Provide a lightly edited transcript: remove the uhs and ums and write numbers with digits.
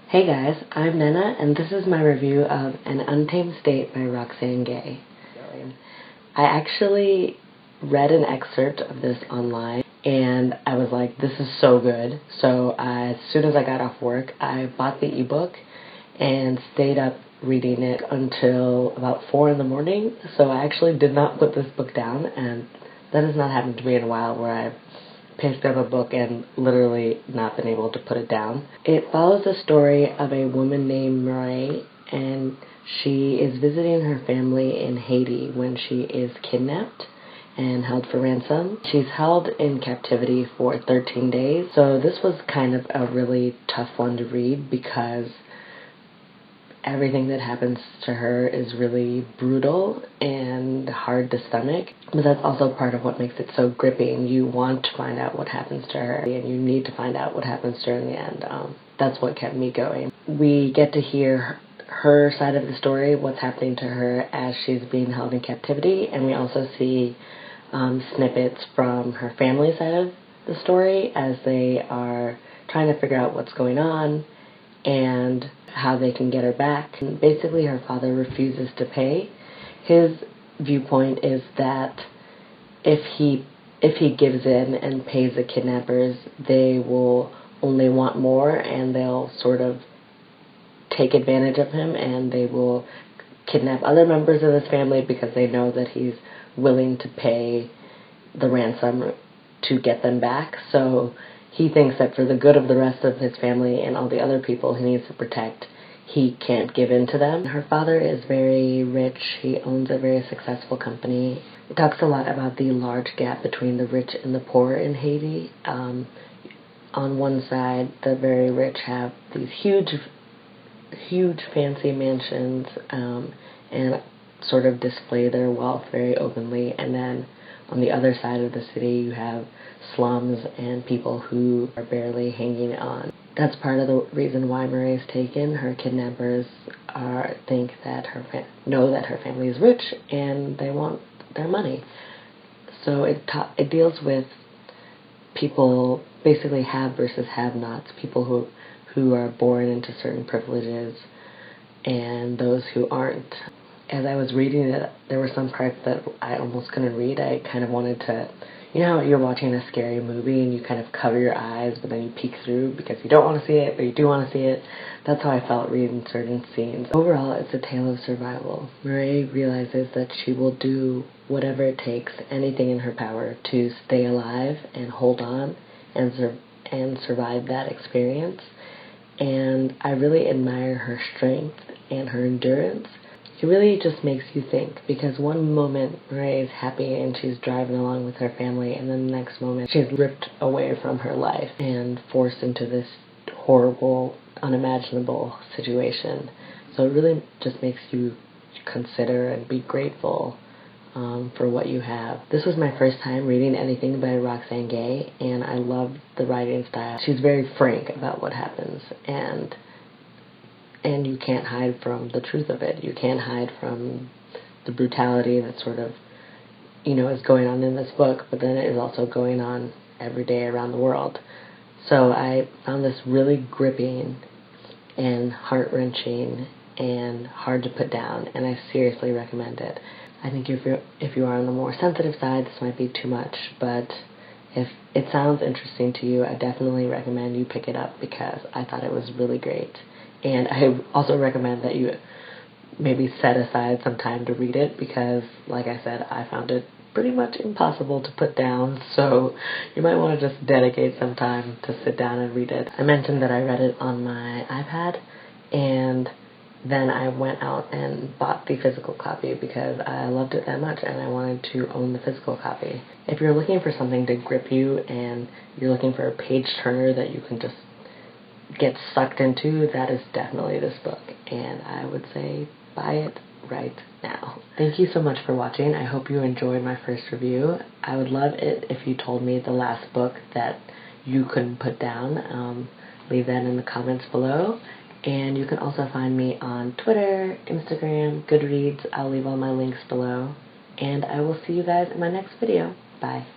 Hey guys, I'm Nena, and this is my review of An Untamed State by Roxane Gay. I actually read an excerpt of this online, and I was like, this is so good. So as soon as I got off work, I bought the ebook and stayed up reading it until about 4 in the morning. So I actually did not put this book down, and that has not happened to me in a while, where I've picked up a book and literally not been able to put it down. It follows the story of a woman named Mireille, and she is visiting her family in Haiti when she is kidnapped and held for ransom. She's held in captivity for 13 days, so this was kind of a really tough one to read because everything that happens to her is really brutal and hard to stomach, but that's also part of what makes it so gripping. You want to find out what happens to her, and you need to find out what happens to her in the end. That's what kept me going. We get to hear her side of the story, what's happening to her as she's being held in captivity, and we also see snippets from her family side of the story as they are trying to figure out what's going on and how they can get her back. And basically, her father refuses to pay. His viewpoint is that if he gives in and pays the kidnappers, they will only want more, and they'll sort of take advantage of him, and they will kidnap other members of his family because they know that he's willing to pay the ransom to get them back. So he thinks that for the good of the rest of his family and all the other people he needs to protect, he can't give in to them. Her father is very rich. He owns a very successful company. It talks a lot about the large gap between the rich and the poor in Haiti. On one side, the very rich have these huge fancy mansions and sort of display their wealth very openly, and then on the other side of the city you have slums and people who are barely hanging on. That's part of the reason why Mireille's taken. Her kidnappers think that know that her family is rich and they want their money. So it deals with people, basically have versus have-nots, people who are born into certain privileges and those who aren't. As I was reading it, there were some parts that I almost couldn't read. I kind of wanted to, you know how you're watching a scary movie and you kind of cover your eyes, but then you peek through because you don't want to see it, but you do want to see it? That's how I felt reading certain scenes. Overall, it's a tale of survival. Mireille realizes that she will do whatever it takes, anything in her power, to stay alive and hold on and survive that experience. And I really admire her strength and her endurance. It really just makes you think, because one moment Mireille is happy and she's driving along with her family, and then the next moment she's ripped away from her life and forced into this horrible, unimaginable situation. So it really just makes you consider and be grateful for what you have. This was my first time reading anything by Roxane Gay, and I loved the writing style. She's very frank about what happens, and you can't hide from the truth of it. You can't hide from the brutality that sort of, is going on in this book, but then it is also going on every day around the world. So I found this really gripping and heart-wrenching and hard to put down, and I seriously recommend it. I think if you are on the more sensitive side, this might be too much, but if it sounds interesting to you, I definitely recommend you pick it up because I thought it was really great. And I also recommend that you maybe set aside some time to read it because, like I said, I found it pretty much impossible to put down, so you might want to just dedicate some time to sit down and read it. I mentioned that I read it on my iPad, and then I went out and bought the physical copy because I loved it that much and I wanted to own the physical copy. If you're looking for something to grip you and you're looking for a page turner that you can just get sucked into, that is definitely this book, and I would say buy it right now. Thank you so much for watching. I hope you enjoyed my first review. I would love it if you told me the last book that you couldn't put down. Leave that in the comments below, and you can also find me on Twitter, Instagram, Goodreads. I'll leave all my links below, and I will see you guys in my next video. Bye.